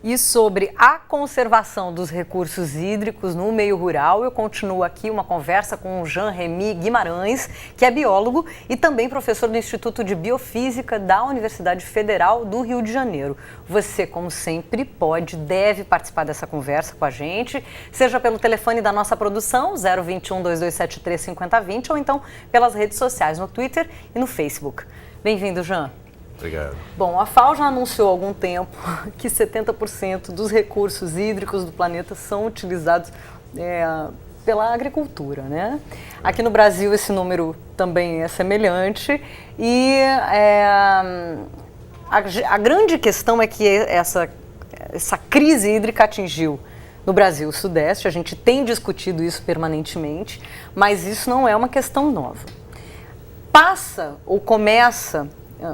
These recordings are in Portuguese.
E sobre a conservação dos recursos hídricos no meio rural, eu continuo aqui uma conversa com o Jean-Remy Guimarães, que é biólogo e também professor do Instituto de Biofísica da Universidade Federal do Rio de Janeiro. Você, como sempre, deve participar dessa conversa com a gente, seja pelo telefone da nossa produção, 021 2273 5020, ou então pelas redes sociais, no Twitter e no Facebook. Bem-vindo, Jean. Obrigado. Bom, a FAO já anunciou há algum tempo que 70% dos recursos hídricos do planeta são utilizados pela agricultura, né? Aqui no Brasil esse número também é semelhante e a grande questão é que essa crise hídrica atingiu no Brasil o Sudeste, a gente tem discutido isso permanentemente, mas isso não é uma questão nova. Passa ou começa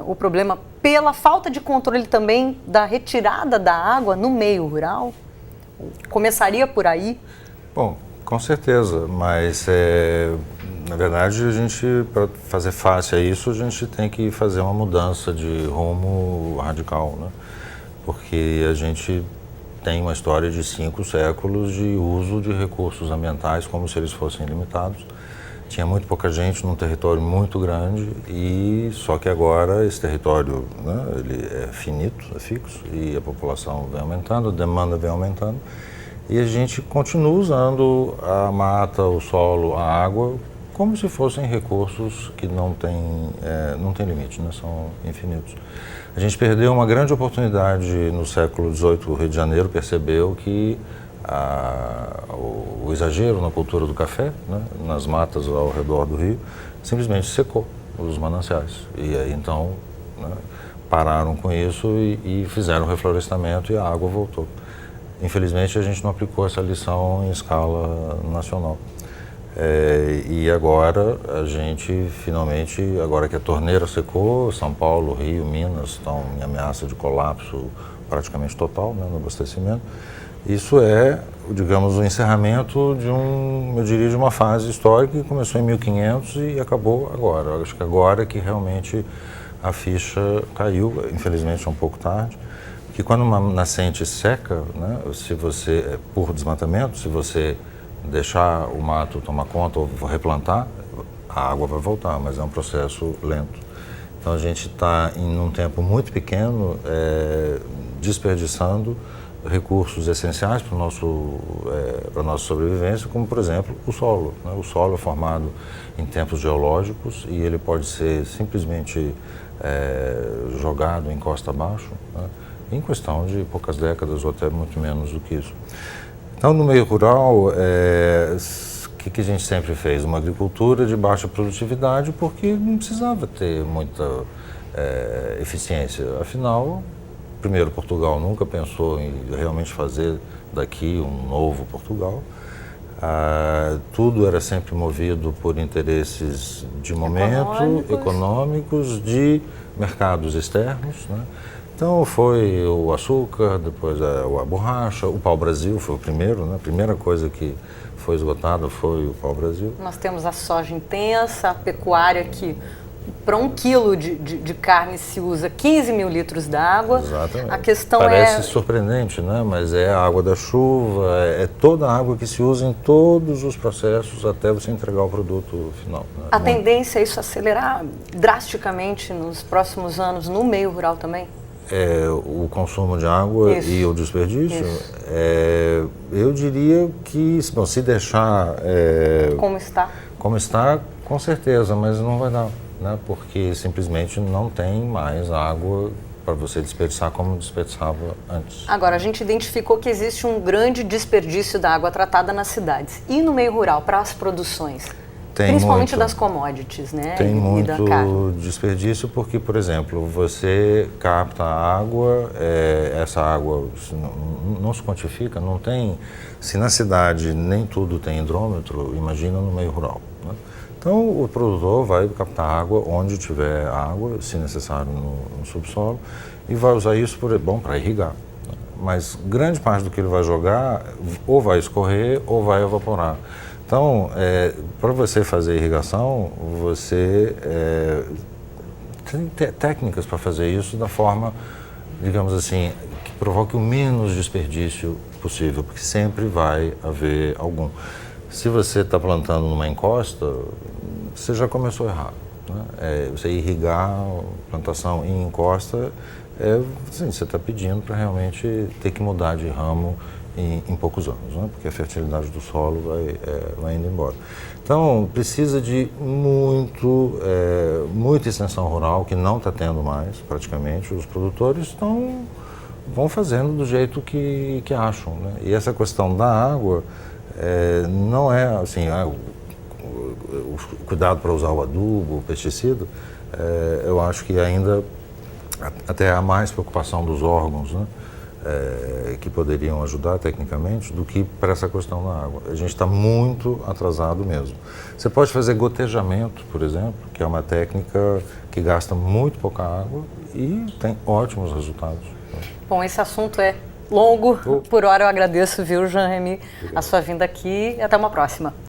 o problema pela falta de controle também da retirada da água no meio rural? Começaria por aí? Bom, com certeza, mas na verdade para fazer face a isso, a gente tem que fazer uma mudança de rumo radical, né? Porque a gente tem uma história de 5 séculos de uso de recursos ambientais como se eles fossem limitados. Tinha muito pouca gente num território muito grande e só que agora esse território, né, ele é finito, é fixo e a população vem aumentando, a demanda vem aumentando e a gente continua usando a mata, o solo, a água como se fossem recursos que não têm limite, né, são infinitos. A gente perdeu uma grande oportunidade no século XVIII, o Rio de Janeiro percebeu que o exagero na cultura do café, né, nas matas ao redor do rio, simplesmente secou os mananciais. E aí então, né, pararam com isso e fizeram o reflorestamento e a água voltou. Infelizmente a gente não aplicou essa lição em escala nacional. E agora a gente finalmente, agora que a torneira secou, São Paulo, Rio, Minas estão em ameaça de colapso praticamente total, né, no abastecimento. Isso é, digamos, o encerramento de uma fase histórica que começou em 1500 e acabou agora. Eu acho que agora que realmente a ficha caiu, infelizmente é um pouco tarde, que quando uma nascente seca, né, se você, por desmatamento, se você deixar o mato tomar conta ou replantar, a água vai voltar, mas é um processo lento. Então a gente está em um tempo muito pequeno desperdiçando recursos essenciais para a nossa sobrevivência, como por exemplo o solo, né? O solo é formado em tempos geológicos e ele pode ser simplesmente jogado em costa abaixo, né? Em questão de poucas décadas ou até muito menos do que isso. Então no meio rural, o que a gente sempre fez? Uma agricultura de baixa produtividade porque não precisava ter muita eficiência, afinal. Primeiro, Portugal nunca pensou em realmente fazer daqui um novo Portugal. Tudo era sempre movido por interesses de momento, econômicos, de mercados externos, né? Então foi o açúcar, depois a borracha, o pau-brasil foi o primeiro, né? A primeira coisa que foi esgotada foi o pau-brasil. Nós temos a soja intensa, a pecuária que para 1 quilo de carne se usa 15 mil litros d'água. Exatamente. A questão Parece surpreendente, né? Mas é a água da chuva, é toda a água que se usa em todos os processos até você entregar o produto final, né? A tendência é isso acelerar drasticamente nos próximos anos no meio rural também? O consumo de água e o desperdício, eu diria que, bom, se deixar como está, com certeza, mas não vai dar, né? Porque simplesmente não tem mais água para você desperdiçar como desperdiçava antes. Agora, a gente identificou que existe um grande desperdício da água tratada nas cidades e no meio rural, para as produções. Principalmente das commodities, né? Tem muito desperdício porque, por exemplo, você capta a água, essa água não se quantifica, não tem... Se na cidade nem tudo tem hidrômetro, imagina no meio rural, né? Então o produtor vai captar água onde tiver água, se necessário no subsolo, e vai usar isso para irrigar, né? Mas grande parte do que ele vai jogar ou vai escorrer ou vai evaporar. Então, para você fazer irrigação, você tem técnicas para fazer isso da forma, digamos assim, provoque o menos desperdício possível, porque sempre vai haver algum. Se você está plantando numa encosta, você já começou errado. Né? Você irrigar a plantação em encosta, assim, você está pedindo para realmente ter que mudar de ramo em poucos anos, né? Porque a fertilidade do solo vai indo embora. Então, precisa de muita extensão rural, que não está tendo mais, praticamente. Os produtores vão fazendo do jeito que acham. Né? E essa questão da água não é assim, o cuidado para usar o adubo, o pesticida, eu acho que ainda até há mais preocupação dos órgãos, né? Que poderiam ajudar tecnicamente, do que para essa questão da água. A gente está muito atrasado mesmo. Você pode fazer gotejamento, por exemplo, que é uma técnica que gasta muito pouca água e tem ótimos resultados. Bom, esse assunto é longo. Por hora eu agradeço, viu, Jean Remy, a sua vinda aqui e até uma próxima.